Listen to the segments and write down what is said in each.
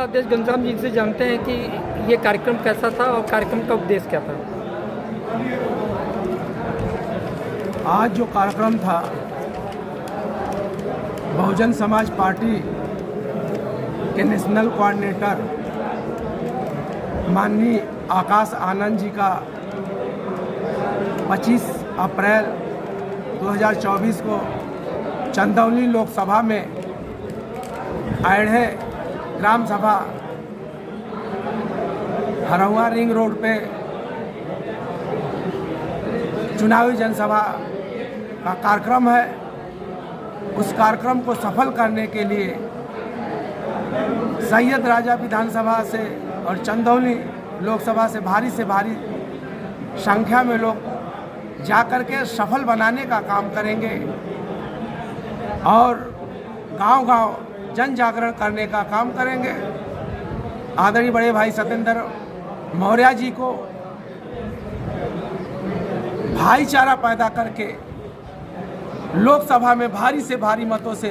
अध्यक्ष घनश्याम जी से जानते हैं कि ये कार्यक्रम कैसा था और कार्यक्रम का उद्देश्य क्या था। आज जो कार्यक्रम था, बहुजन समाज पार्टी के नेशनल कोऑर्डिनेटर माननीय आकाश आनंद जी का 25 अप्रैल 2024 को चंदौली लोकसभा में आढ़े ग्राम सभा हरहुआ रिंग रोड पे चुनावी जनसभा का कार्यक्रम है। उस कार्यक्रम को सफल करने के लिए सैयद राजा विधानसभा से और चंदौली लोकसभा से भारी संख्या में लोग जाकर के सफल बनाने का काम करेंगे और गांव-गांव जन जागरण करने का काम करेंगे। आदरणीय बड़े भाई सत्येंद्र मौर्य जी को भाईचारा पैदा करके लोकसभा में भारी से भारी मतों से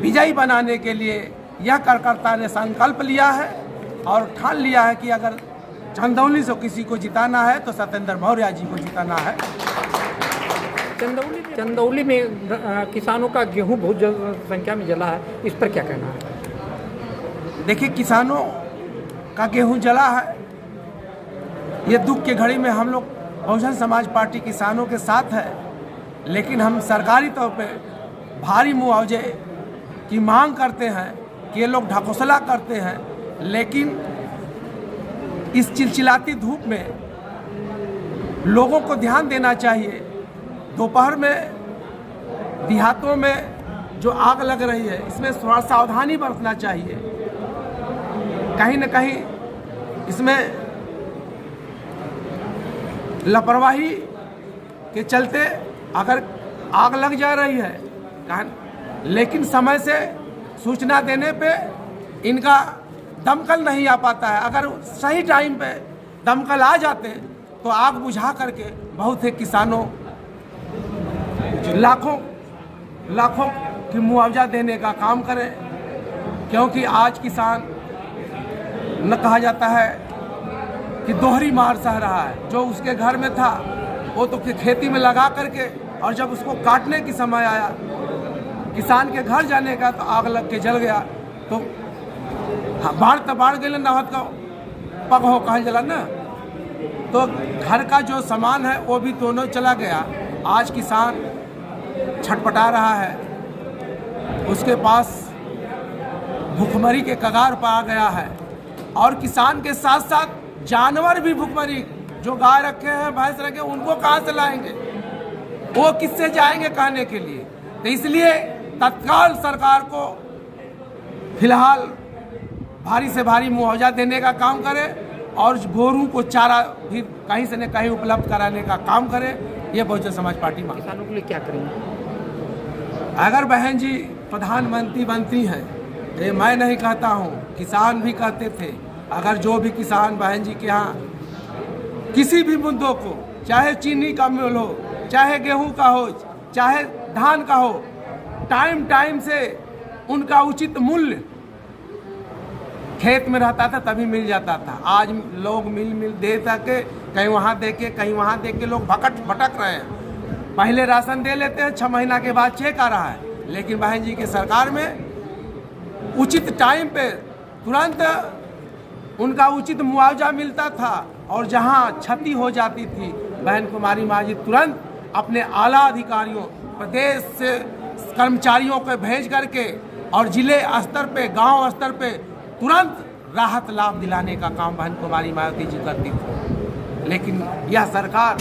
विजयी बनाने के लिए यह कार्यकर्ता ने संकल्प लिया है और ठान लिया है कि अगर चंदौली से किसी को जिताना है तो सत्येंद्र मौर्य जी को जिताना है। चंदौली में किसानों का गेहूं बहुत संख्या में जला है, इस पर क्या कहना है? देखिए, किसानों का गेहूं जला है, ये दुख के घड़ी में हम लोग बहुजन समाज पार्टी किसानों के साथ है, लेकिन हम सरकारी तौर पे भारी मुआवजे की मांग करते हैं कि ये लोग ढकोसला करते हैं। लेकिन इस चिलचिलाती धूप में लोगों को ध्यान देना चाहिए। दोपहर में देहातों में जो आग लग रही है, इसमें थोड़ा सावधानी बरतना चाहिए। कहीं न कहीं इसमें लापरवाही के चलते अगर आग लग जा रही है, लेकिन समय से सूचना देने पे इनका दमकल नहीं आ पाता है। अगर सही टाइम पे दमकल आ जाते तो आग बुझा करके बहुत से किसानों लाखों की मुआवजा देने का काम करें, क्योंकि आज किसान न कहा जाता है कि दोहरी मार सह रहा है। जो उसके घर में था वो तो खेती में लगा करके, और जब उसको काटने की समय आया किसान के घर जाने का तो आग लग के जल गया। तो बाढ़ तो बाढ़ गए नहत का पग हो कहा जला ना, तो घर का जो सामान है वो भी दोनों चला गया। आज किसान छटपटा रहा है, उसके पास भुखमरी के कगार पर आ गया है। और किसान के साथ साथ जानवर भी भुखमरी, जो गाय रखे हैं भैंस रखे, उनको कहाँ से लाएंगे? वो किससे जाएंगे कहने के लिए? तो इसलिए तत्काल सरकार को फिलहाल भारी से भारी मुआवजा देने का काम करे और गोरू को चारा भी कहीं से न कहीं उपलब्ध कराने का काम करे। ये बहुजन समाज पार्टी मांग। किसानों के लिए क्या करेंगे? अगर बहन जी प्रधानमंत्री बनती हैं, ये मैं नहीं कहता हूँ, किसान भी कहते थे, अगर जो भी किसान बहन जी के यहाँ किसी भी मुद्दों को, चाहे चीनी का मिल हो, चाहे गेहूं का हो, चाहे धान का हो, टाइम से उनका उचित मूल्य खेत में रहता था तभी मिल जाता था। आज लोग मिल दे सके, कहीं वहाँ दे के कहीं वहाँ दे के लोग भटक रहे हैं। पहले राशन दे लेते हैं, 6 महीना के बाद चेक आ रहा है। लेकिन बहन जी की सरकार में उचित टाइम पे तुरंत उनका उचित मुआवजा मिलता था, और जहाँ क्षति हो जाती थी बहन कुमारी माँ जी तुरंत अपने आला अधिकारियों, प्रदेश से कर्मचारियों को भेज करके और जिले स्तर पे, गांव स्तर पे तुरंत राहत लाभ दिलाने का काम बहन कुमारी मायावती जी करती थी। लेकिन यह सरकार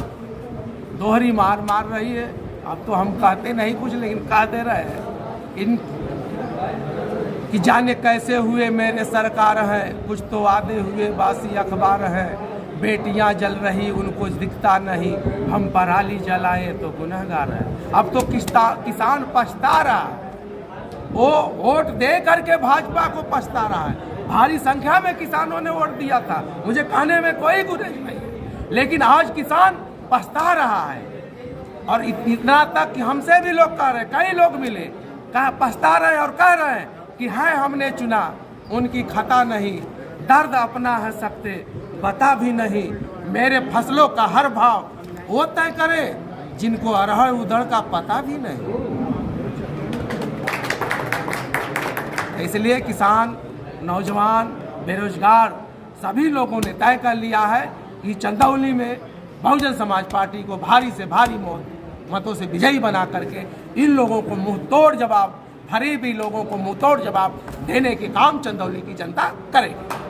दोहरी मार रही है। अब तो हम कहते नहीं कुछ, लेकिन कह दे रहे हैं इन कि जाने कैसे हुए मेरे सरकार है, कुछ तो वादे हुए बासी अखबार है, बेटियां जल रही उनको दिखता नहीं, हम पराली जलाए तो गुनहगार है। अब तो किसान पछता रहा है, वो वोट दे करके भाजपा को पछता रहा है। भारी संख्या में किसानों ने वोट दिया था, मुझे कहने में कोई गुरेज नहीं है, लेकिन आज किसान पछता रहा है। और इतना तक कि हमसे भी लोग कह रहे, कई लोग मिले, कहा पछता रहे और कह रहे हैं कि है हमने चुना उनकी खता नहीं, दर्द अपना है सकते बता भी नहीं, मेरे फसलों का हर भाव वो तय करे जिनको अरहर उधड़ का पता भी नहीं। इसलिए किसान, नौजवान, बेरोजगार सभी लोगों ने तय कर लिया है कि चंदौली में बहुजन समाज पार्टी को भारी से भारी मतों से विजयी बना करके इन लोगों को मुंह तोड़ जवाब, फरेबी लोगों को मुंह तोड़ जवाब देने के काम चंदौली की जनता करेगी।